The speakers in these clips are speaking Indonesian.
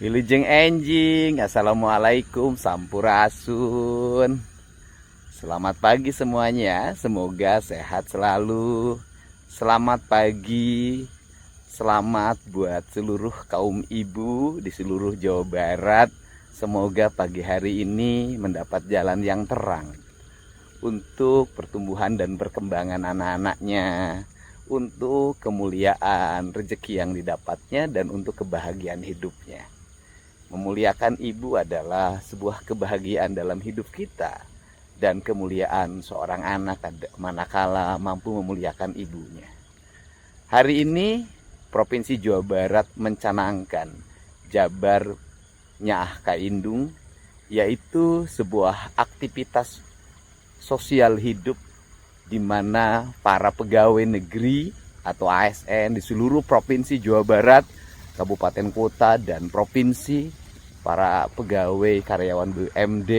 Wilujeng enjing, assalamualaikum, sampurasun. Selamat pagi semuanya, semoga sehat selalu. Selamat pagi, selamat buat seluruh kaum ibu di seluruh Jawa Barat. Semoga pagi hari ini mendapat jalan yang terang untuk pertumbuhan dan perkembangan anak-anaknya, untuk kemuliaan rezeki yang didapatnya, dan untuk kebahagiaan hidupnya. Memuliakan ibu adalah sebuah kebahagiaan dalam hidup kita, dan kemuliaan seorang anak manakala mampu memuliakan ibunya. Hari ini Provinsi Jawa Barat mencanangkan Jabar Nyaah Kaindung, yaitu sebuah aktivitas sosial hidup di mana para pegawai negeri atau ASN di seluruh Provinsi Jawa Barat, kabupaten kota dan provinsi, para pegawai karyawan BUMD,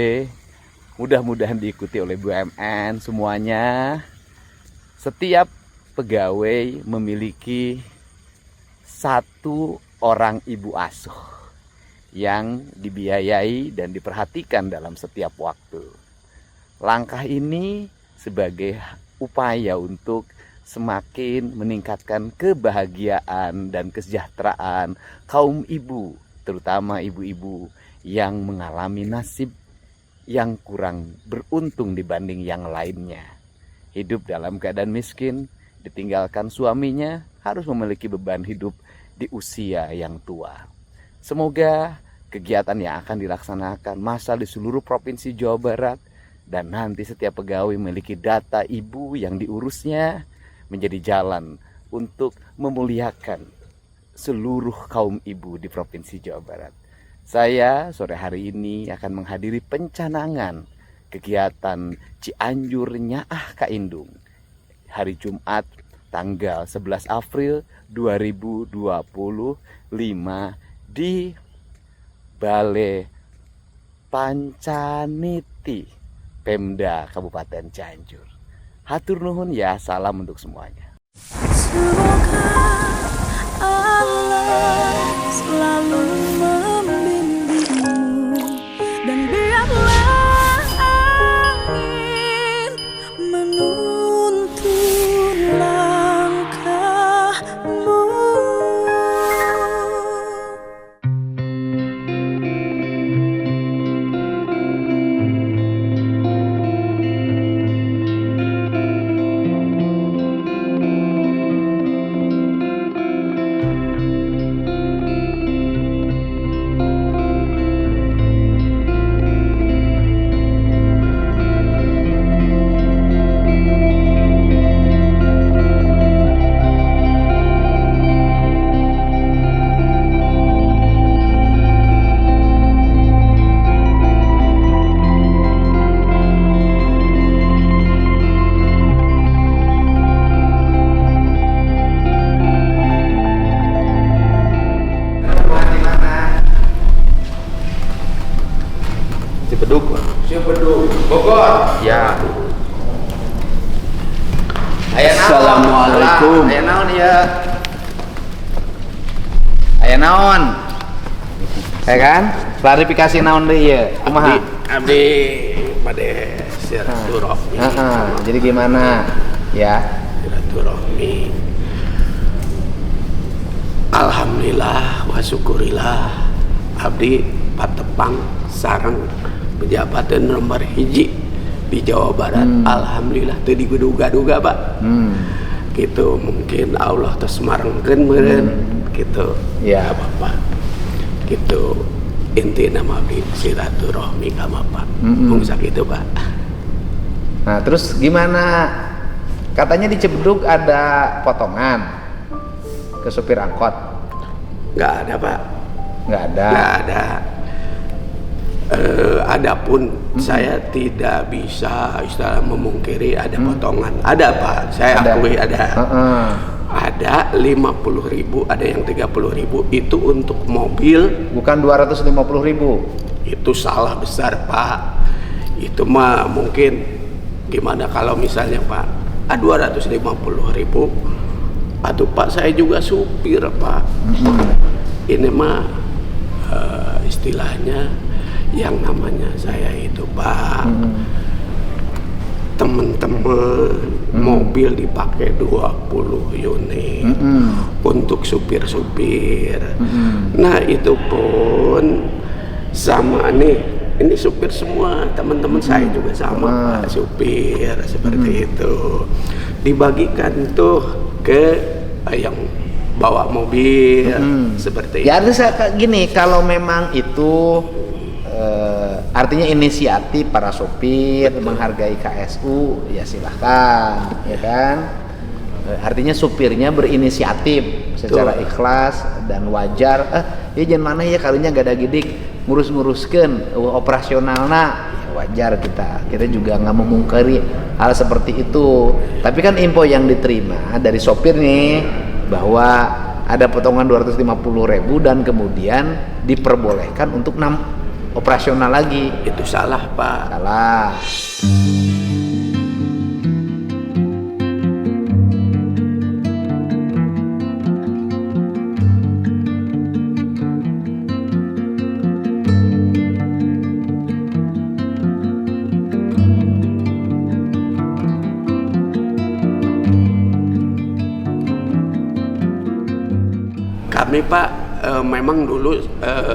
mudah-mudahan diikuti oleh BUMN semuanya. Setiap pegawai memiliki satu orang ibu asuh yang dibiayai dan diperhatikan dalam setiap waktu. Langkah ini sebagai upaya untuk semakin meningkatkan kebahagiaan dan kesejahteraan kaum ibu, terutama ibu-ibu yang mengalami nasib yang kurang beruntung dibanding yang lainnya. Hidup dalam keadaan miskin, ditinggalkan suaminya, harus memiliki beban hidup di usia yang tua. Semoga kegiatan yang akan dilaksanakan massal di seluruh Provinsi Jawa Barat, dan nanti setiap pegawai memiliki data ibu yang diurusnya, menjadi jalan untuk memuliakan seluruh kaum ibu di Provinsi Jawa Barat. Saya sore hari ini akan menghadiri pencanangan kegiatan Cianjur Nyaah Kaindung hari Jumat tanggal 11 April 2025 di Balai Pancaniti Pemda Kabupaten Cianjur. Hatur nuhun ya, salam untuk semuanya. Semoga Allah selalu membimbingmu, dan biarlah angin menuntun langkahmu. Cibeduk, Bogor. Ya. Assalamualaikum. Aya naon ya? Aya naon? Ya kan? Klarifikasi naon deui ya? Kumaha? Abdi bade silaturahmi. Jadi gimana? Ya. Silaturahmi. Alhamdulillah wa syukurillah. Abdi patepang sareng pejabat nomor hiji di Jawa Barat. Alhamdulillah teu diduga-duga, Pak. Gitu mungkin Allah tos marengkeun meureun gitu. Ya, Bapak. Gitu inti nama abdi silaturahmi ka Bapak. Mung sakitu, Pak. Nah, terus gimana? Katanya di Cibeduk ada potongan ke supir angkot. Nggak ada, Pak. Nggak ada. Nggak ada. Adapun saya tidak bisa istilah memungkiri ada potongan. Ada, Pak. Saya akui ada. Ada 50.000, ada yang 30.000. Itu untuk mobil. Bukan 250.000. Itu salah besar, Pak. Itu mah mungkin gimana kalau misalnya, Pak, 250.000. Aduh, Pak, saya juga supir, Pak. Ini mah istilahnya yang namanya saya itu Pak, teman-teman mobil dipakai 20 unit untuk supir-supir. Nah itu pun sama nih, ini supir semua, teman-teman saya juga sama Pak, supir seperti itu. Dibagikan tuh ke yang bawa mobil seperti Ya itu. artinya gini, kalau memang itu artinya inisiatif para sopir menghargai KSU, ya silahkan, ya kan. Artinya supirnya berinisiatif secara ikhlas dan wajar. Ya jangan mana ya karunya gak ada gidik ngurus-nguruskan operasionalna, ya wajar kita juga nggak memungkiri hal seperti itu. Tapi kan info yang diterima dari sopir nih bahwa ada potongan 250.000 dan kemudian diperbolehkan untuk operasional lagi. Itu salah Pak. Salah. Kami Pak memang dulu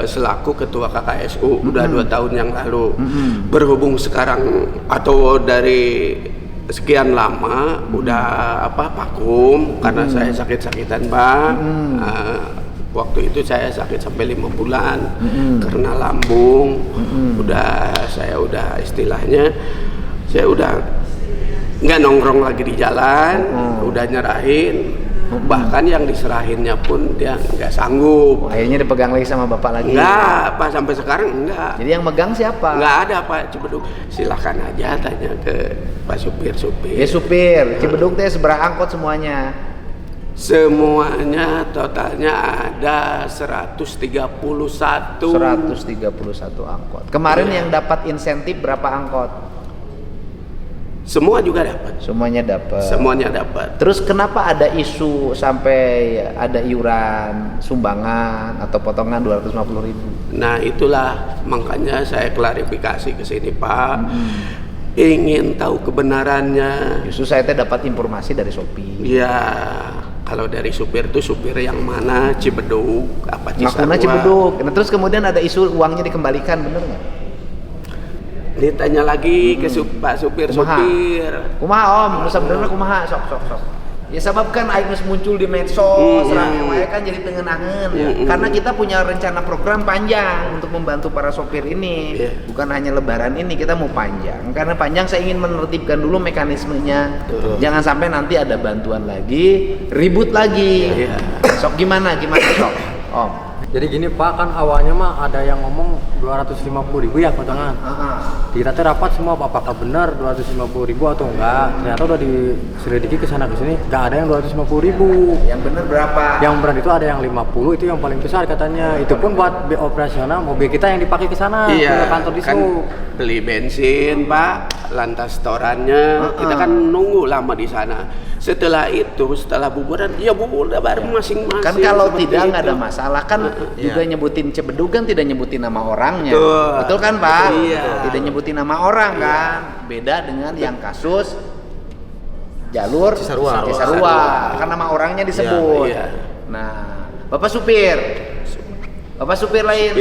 selaku ketua KKSU udah 2 tahun yang lalu, berhubung sekarang atau dari sekian lama udah vakum karena saya sakit-sakitan Pak. Waktu itu saya sakit sampai 5 bulan karena lambung. Saya udah istilahnya saya udah nggak nongkrong lagi di jalan, udah nyerahin. Bahkan yang diserahinnya pun dia nggak sanggup. Akhirnya dipegang lagi sama bapak lagi. Enggak, Pak, sampai sekarang enggak. Jadi yang megang siapa? Enggak ada Pak Cibeduk. Silahkan aja tanya ke Pak supir-supir. Ya supir, Cibeduk teh seberapa angkot semuanya? Semuanya totalnya ada 131. 131 angkot. Kemarin yang dapat insentif berapa angkot? Semua juga dapat. Semuanya dapat. Semuanya dapat. Terus kenapa ada isu sampai ada iuran sumbangan atau potongan 250.000? Nah itulah makanya saya klarifikasi ke sini Pak. Ingin tahu kebenarannya. Justru saya teh dapat informasi dari Shopee. Ya kalau dari supir tuh supir yang mana, Cibeduk apa Cisarua. Ngakuna Cibeduk. Nah, terus kemudian ada isu uangnya dikembalikan, bener nggak? Ditanya lagi ke Pak supir-supir. Kumaha Om, sebenarnya kumaha sok. Ya sebab kan aing geus muncul di medsos, rame wae kan jadi tengenaheun. Karena kita punya rencana program panjang untuk membantu para sopir ini. Bukan hanya lebaran ini, kita mau panjang. Karena panjang saya ingin menertibkan dulu mekanismenya. Jangan sampai nanti ada bantuan lagi, ribut lagi. Sok gimana sok? Om. Jadi gini Pak, kan awalnya mah ada yang ngomong 250.000 ya potongan. Kita tuh rapat semua apakah benar 250.000 atau enggak. Ternyata udah diselidiki ke sana ke sini, enggak ada yang 250.000. Yang benar berapa? Yang benar itu ada yang 50, itu yang paling besar katanya. Itu pun buat operasional mobil kita yang dipakai ke sana ke kantor di kan beli bensin Pak, lantas setorannya kita kan nunggu lama di sana. Setelah itu, setelah buburan, ya bubur bareng masing-masing. Kan kalau tidak nggak ada masalah kan juga nyebutin Cibeduk kan tidak nyebutin nama orangnya. Betul kan Pak? Tidak nyebutin nama orang kan. Beda dengan yang kasus jalur Cisarua. Kan nama orangnya disebut. Nah, Bapak supir lain.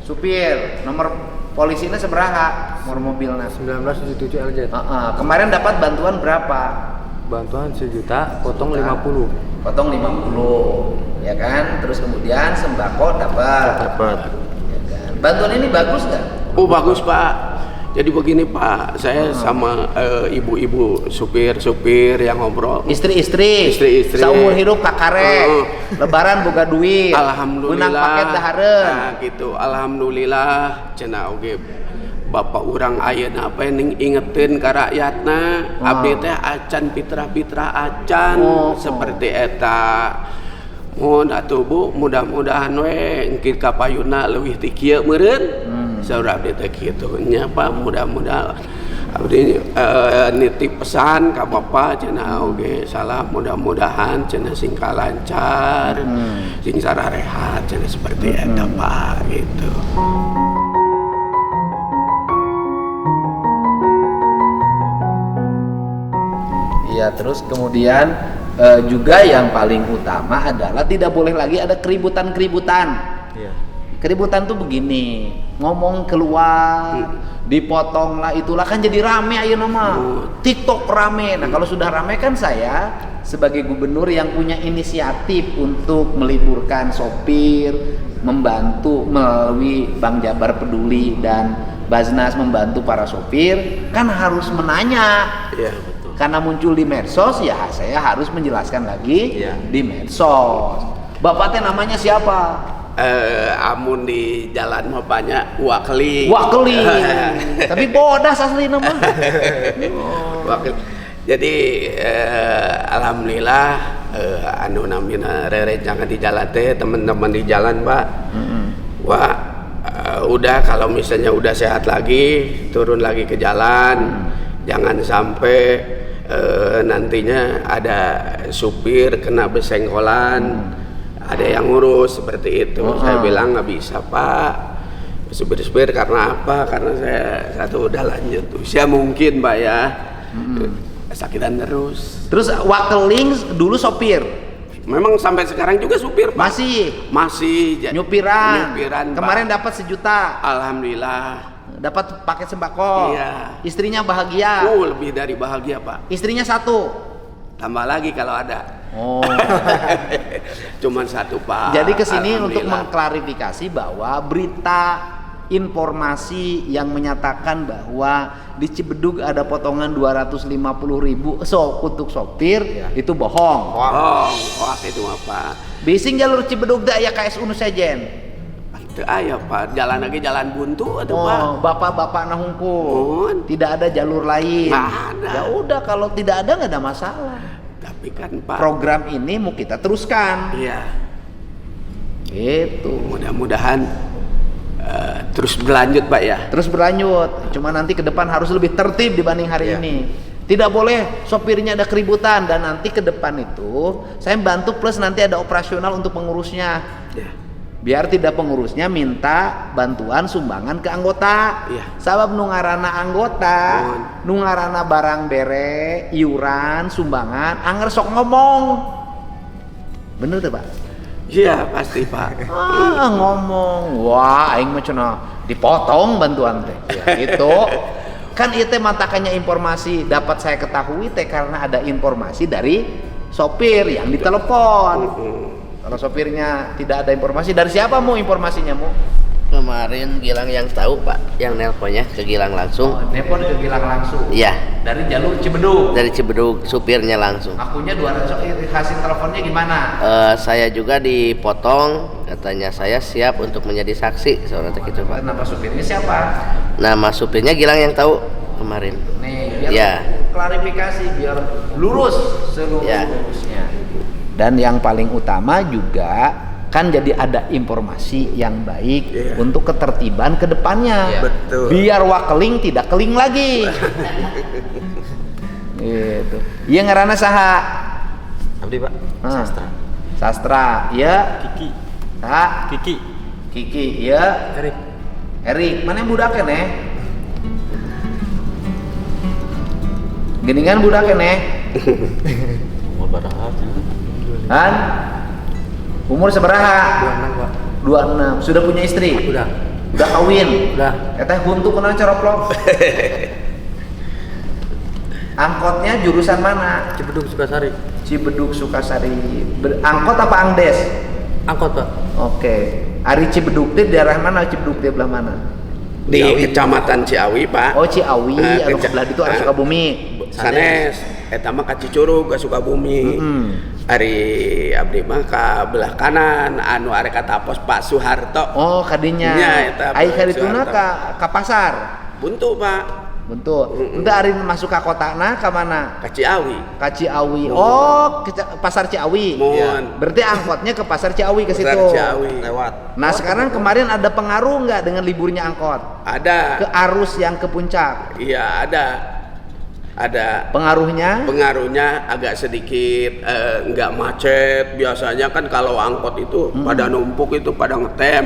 Supir, nomor polisinya seberapa? Nomor mobilnya 1977 LZ. Kemarin dapat bantuan berapa? Bantuan 1 juta, potong 50. Potong 50, ya kan? Terus kemudian sembako dapat. Ya kan? Bantuan ini bagus nggak? Oh bagus Pak. Jadi begini Pak, saya sama ibu-ibu supir yang ngobrol. Istri-istri. Saumur hidup kakare. Lebaran boga duit. Alhamdulillah. Menang paket dahareun. Nah gitu, alhamdulillah. Cenah oge Bapak urang ayeuna apa yang ingetin ke rakyatna. Abdi teh acan pitra-pitra acan seperti eta. Mun atuh Bu, mudah-mudahan we engke kapayuna leuwih ti kieu meureun. Saur abdi teh kitu nya Pak, mudah-mudahan Abdi nitip pesan ka Bapak cenah oge salah mudah-mudahan cenah sing lancar, sing sararehat cenah seperti eta Pak gitu. Iya, terus kemudian juga yang paling utama adalah tidak boleh lagi ada keributan-keributan. Iya. Keributan tuh begini, ngomong keluar, dipotong lah itulah kan jadi rame ayo nama. TikTok rame. Nah, kalau sudah rame kan saya sebagai gubernur yang punya inisiatif untuk meliburkan sopir, membantu melalui Bank Jabar Peduli dan Baznas membantu para sopir, kan harus menanya. Iya, betul. Karena muncul di medsos ya saya harus menjelaskan lagi di medsos. Bapaknya namanya siapa? Amun di jalan mah banyak wakli. Tapi bodas asli nama. Wakil. Jadi alhamdulillah anu namina rerencangan di jalan teh teman-teman di jalan Pak. Wah udah kalau misalnya udah sehat lagi turun lagi ke jalan. Jangan sampai nantinya ada supir kena besenggolan. Ada yang ngurus seperti itu. Saya bilang nggak bisa Pak, supir-supir karena apa? Karena saya satu udah lanjut usia mungkin Pak ya, sakitan terus. Terus wakeling dulu sopir. Memang sampai sekarang juga supir Pak. Masih nyupiran kemarin Pak. dapat 1 juta. Alhamdulillah. Dapat paket sembako. Iya. Istrinya bahagia. Lebih dari bahagia Pak. Istrinya 1. Tambah lagi kalau ada. Oh. Cuman 1 Pak. Jadi kesini untuk Alhamdulillah. mengklarifikasi bahwa berita informasi yang menyatakan bahwa di Cibedug ada potongan 250.000 untuk sopir itu bohong. Hoak itu apa? Bising jalur Cibedug da ya KSU nu sejen. Itu aya Pak, jalan lagi jalan buntu atuh Pak. Bapak-bapak nahungkul. Tidak ada jalur lain. Nggak ada. Ya udah kalau tidak ada nggak ada masalah. Tapi kan Pak, Program ini mau kita teruskan. iya, Gitu. mudah-mudahan terus berlanjut Pak ya. Terus berlanjut. Cuma nanti ke depan harus lebih tertib dibanding hari ini. Tidak boleh sopirnya ada keributan dan nanti ke depan itu saya bantu plus nanti ada operasional untuk pengurusnya. Ya. Biar tidak pengurusnya minta bantuan sumbangan ke anggota. Iya. Sabab nungarana anggota, nungarana barang bere, iuran, sumbangan, anger sok ngomong. Bener tuh Pak? Iya pasti Pak. Ngomong, wah aing mah cenah dipotong bantuan teh. Ya, gitu. Kan itu matakannya informasi dapat saya ketahui teh karena ada informasi dari sopir yang ditelepon. Kalau sopirnya tidak ada informasi, dari siapa mu informasinya mu? Kemarin Gilang yang tahu Pak, yang nelponnya ke Gilang langsung. Nelpon ke Gilang langsung. Iya. Dari jalur Cibedug. Dari Cibedug supirnya langsung. Akunya 200. Hasil teleponnya gimana? Saya juga dipotong, katanya saya siap untuk menjadi saksi, soalnya gitu Pak. Nama supirnya siapa? Nama supirnya Gilang yang tahu kemarin. Nih, biar Ya. klarifikasi biar lurus seluruh-lurusnya. Dan yang paling utama juga kan jadi ada informasi yang baik untuk ketertiban ke depannya. Betul. Biar wakeling tidak keling lagi. Gitu. Iya ngaranna saha? Abdi Pak. Sastra. Sastra. Iya. Kiki. Kiki. Kiki. Iya. Erik. Mana yang budak keneh? Geningan budak keneh. Han? Umur seberaha? 26 Pak. 26. Sudah punya istri? Udah. Udah kawin? Udah. Eta huntu kenal caroplok. Angkotnya jurusan mana? Cibedug Sukasari. Cibedug Sukasari. Angkot apa angdes? Angkot Pak. Oke. Ari Cibedug teh daerah mana? Cibedug teh belah mana? Di Kecamatan Ciawi Pak. Oh Ciawi, anu sebelah itu ada Sukabumi. Sanes, eta mah ka Cicurug ka Sukabumi. Ari abdi mah ka belah kanan anu arek katapos Pak Soeharto. Oh, kadinya. Nya, eta Ai Pak kadituna Soeharto. ka pasar. Buntu Pak. Betul. Entah hari masuk ke kotana ke mana? Ke Ciawi. Ke Ciawi. Oh, ke pasar Ciawi. Mohon. Berarti angkotnya ke pasar Ciawi ke situ. Pasar Ciawi. Lewat. Nah, sekarang kemarin ada pengaruh nggak dengan liburnya angkot? Ada. Ke arus yang ke puncak? Iya, ada. Ada. Pengaruhnya agak sedikit nggak macet. Biasanya kan kalau angkot itu pada numpuk itu pada ngetem.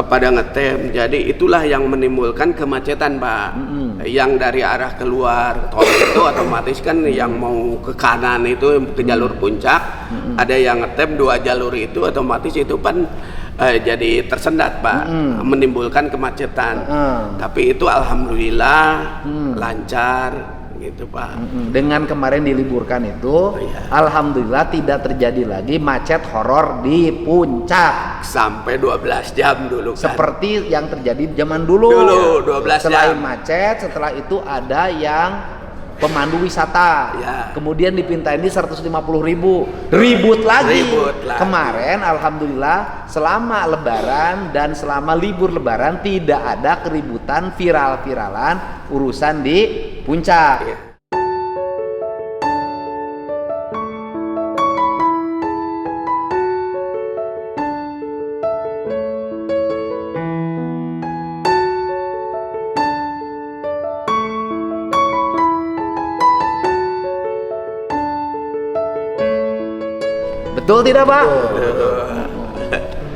Pada ngetem, jadi itulah yang menimbulkan kemacetan, Pak. Yang dari arah keluar tol itu otomatis kan yang mau ke kanan itu ke jalur puncak, ada yang ngetem 2 jalur itu otomatis itu kan jadi tersendat, Pak, menimbulkan kemacetan. Tapi itu alhamdulillah lancar. Gitu, Pak. Dengan kemarin diliburkan itu, alhamdulillah tidak terjadi lagi macet horor di puncak sampai 12 jam dulu kan. Seperti yang terjadi zaman dulu. 12 Selain jam. macet, setelah itu ada yang pemandu wisata. Kemudian dipintain di 150.000. Ribut lagi. Kemarin alhamdulillah selama lebaran dan selama libur lebaran tidak ada keributan viral-viralan urusan di puncak. Betul tidak, Pak?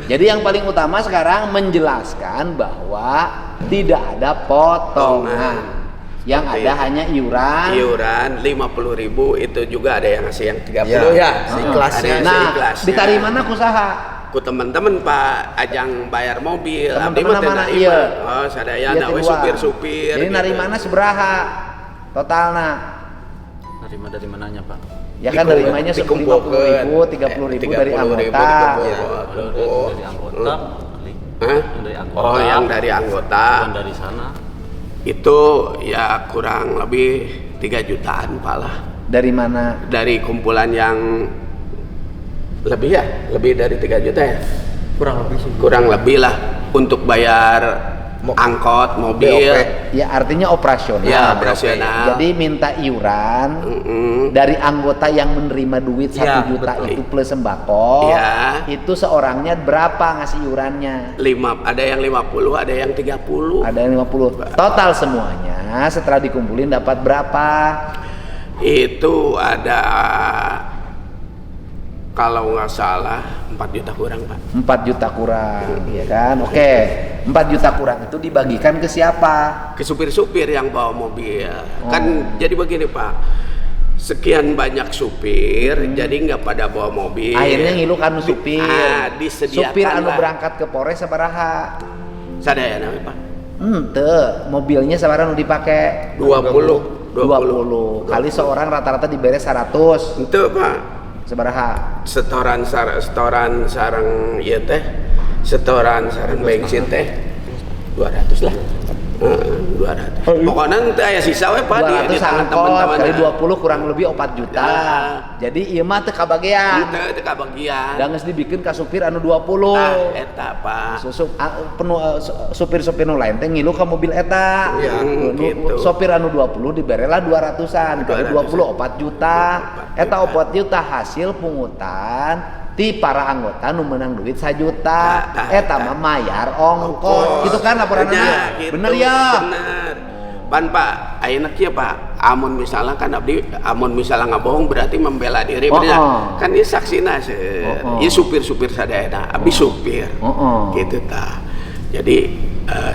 Jadi yang paling utama sekarang menjelaskan bahwa tidak ada potongan. Yang ada hanya iuran 50.000 itu juga ada yang ngasih yang 30 ya. Seikhlasnya. Nah, ditarik mana usaha? Ku teman-teman Pak ajang bayar mobil. Teman-teman mana iya? Oh, sadaya anak supir-supir. Jadi nari mana seberaha totalna? Narima dari mananya, Pak? Ya kan dari mainnya 50.000, 30.000 dari anggota. Dari anggota. Dari anggota. Oh, yang dari anggota. Bukan dari sana. Itu ya kurang lebih 3 jutaan, Pak lah. Dari mana? Dari kumpulan yang lebih dari 3 juta ya. Kurang lebih lah untuk bayar angkot, mobil. Ya artinya operasional. Ya, operasional. Jadi minta iuran dari anggota yang menerima duit 1 juta itu plus sembako. Itu seorangnya berapa ngasih iurannya? Ada yang 50, ada yang 30. Ada yang 50. Total semuanya setelah dikumpulin dapat berapa? Itu ada kalau nggak salah 4 juta kurang, Pak. 4 juta kurang, ya kan? Oke. 4 juta kurang itu dibagikan ke siapa? Ke supir-supir yang bawa mobil. Kan jadi begini, Pak. Sekian banyak supir, jadi nggak pada bawa mobil. Akhirnya ngilu anu supir. Disediakan supir anu berangkat ke Polres sabaraha? Sadaya namanya, Pak. Mobilnya sabaraha anu dipake? 20 kali seorang rata-rata diberes 100. Itu, Pak. Sabaraha? Setoran sarang ieu teh. Setoran sarang bensin teh 200 lah. 200. Pokoknya teh aya sisa we, Pak, di tangan teman-teman. Kali 20 kurang lebih 4 juta. Jadi ieu mah teu kabagian. Teu kabagian. Da geus dibikeun ka supir anu 20. Tah eta, Pak. Supir-supir nu lain teh ngilu ka mobil eta. Gitu. Sopir anu 20 diberela 200-an. Kali 20 4 juta. Eta 4 juta hasil pungutan ti para anggota nu menang duit 1 juta. Eta mah mayar ongkos. Gitu kan laporanna? Gitu. Bener ya? Bener. Pan, Pak, ayeuna kieu, Pak. Amun misalnya kan abdi misalnya ngabohong berarti membela diri, bener. Kan ieu saksina ieu supir-supir sadayana, abdi supir. Gitu tah. Jadi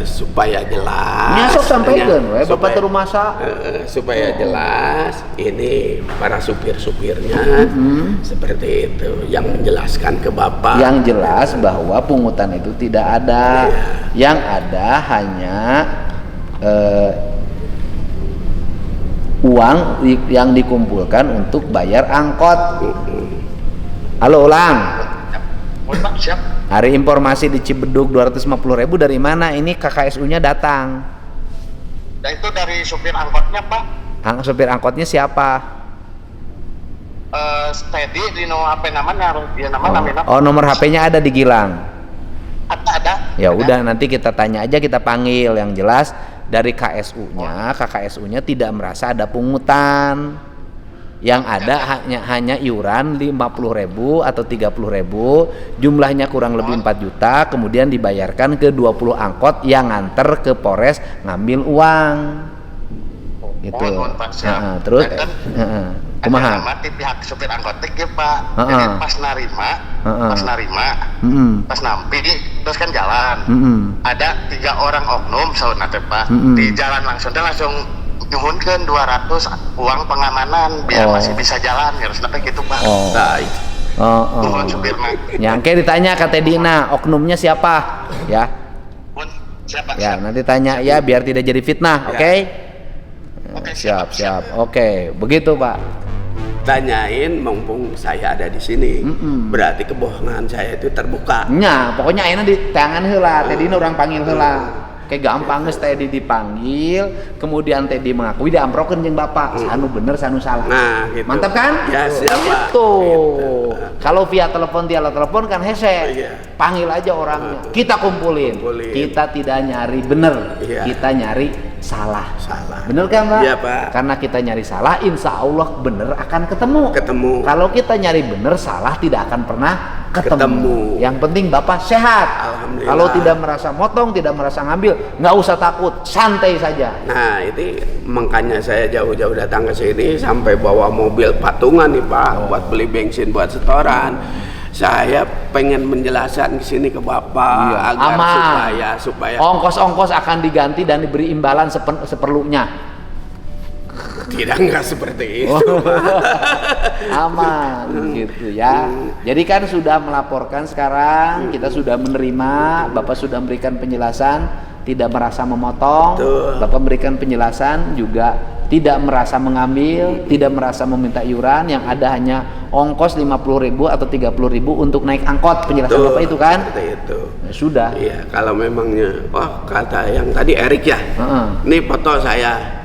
supaya jelas. Nya sok sampaikeun we Bapak teu rumasa. Supaya jelas ini para supir-supirnya seperti itu yang menjelaskan ke Bapak. Yang jelas bahwa pungutan itu tidak ada. Yang ada hanya uang yang dikumpulkan untuk bayar angkot. Halo, Ulang. Pak, siap. Hari informasi di Cibedug 250.000 dari mana? Ini KKSU-nya datang. Dan itu dari supir angkotnya, Pak. Supir angkotnya siapa? Steady di nomor HP namanya, dia namanya. Oh, nomor HP-nya ada di Gilang. Ada. Ya udah, nanti kita tanya aja, kita panggil. Yang jelas dari KSU-nya, KKSU-nya tidak merasa ada pungutan. Yang ada hanya iuran 50.000 atau 30.000, jumlahnya kurang lebih 4 juta, kemudian dibayarkan ke 20 angkot yang nganter ke Polres ngambil uang. Gitu. Pak, siap. Terus kumaha? Ada di pihak supir angkot ya Pak. Jadi pas narima, pas nampi, terus kan jalan. Ada 3 orang oknum saudara Pak. Di jalan langsung nyuhunkeun 200 uang pengamanan biar masih bisa jalan, harus sampai gitu Pak. Nuhun supirna. Nyangke ditanya ke Tedina, oknumnya siapa? Ya. Siapa? Ya, nanti tanya ya biar tidak jadi fitnah, oke? Oke, Siap. Oke, begitu Pak. Tanyain mumpung saya ada di sini. Berarti kebohongan saya itu terbuka. Nya, pokoknya ayeuna di tangan heula, Tedina orang panggil heula. Kayak gampang geus Tedi dipanggil, kemudian Tedi mengakui diamprokeun jeung Bapak. Sanu bener, sanu salah. Nah, gitu. Mantap kan? Ya, siap, Pak. Gitu. Kalau via telepon kan hese. Iya. Panggil aja orangnya. Kita kumpulin. Kita tidak nyari bener. Iya. Kita nyari salah. Salah. Bener kan, Pak? Iya, Pak. Karena kita nyari salah, insya Allah bener akan ketemu. Kalau kita nyari bener, salah tidak akan pernah ketemu. Yang penting Bapak sehat. Alhamdulillah. Kalau tidak merasa motong, tidak merasa ngambil, nggak usah takut, santai saja. Nah, ini makanya saya jauh-jauh datang ke sini sampai bawa mobil patungan nih Pak, buat beli bensin buat setoran. Saya pengen menjelaskan ke sini ke Bapak agar aman. supaya Ongkos-ongkos akan diganti dan diberi imbalan seperlunya. enggak seperti itu. Aman gitu ya. Jadi kan sudah melaporkan sekarang, kita sudah menerima, Bapak sudah memberikan penjelasan, tidak merasa memotong. Betul. Bapak memberikan penjelasan juga tidak merasa mengambil, tidak merasa meminta iuran, yang ada hanya ongkos 50.000 atau 30.000 untuk naik angkot. Penjelasan Betul, Bapak itu kan? seperti itu. Ya, sudah. Iya, kalau memangnya kata yang tadi Erik ya. Ini foto saya.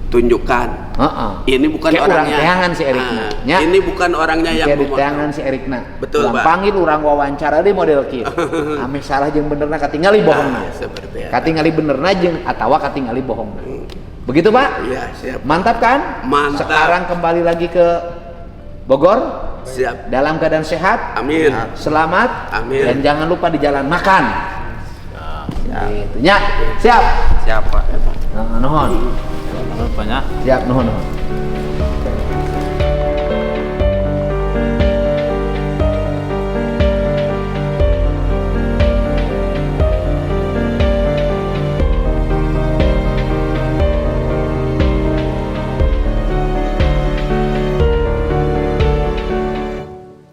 Tunjukkan. Ini bukan kayak orangnya. Orang teangan si Erikna. Ini bukan orangnya yang memotong. Teangan si Erikna. Betul, Pak. Panggil orang wawancara di model kieu. Ame salah jeung benerna katingali bohongna. Seperti itu. Katingali benerna jeung atawa katingali bohongna. Begitu, Pak? Iya, siap. Mantap kan? Mantap. Sekarang kembali lagi ke Bogor. Siap. Dalam keadaan sehat. Amin. Selamat. Amin. Dan jangan lupa di jalan makan. Gitu. Nya, siap. Siap Pak. Nuhun. Banyak. Siap, nuhun.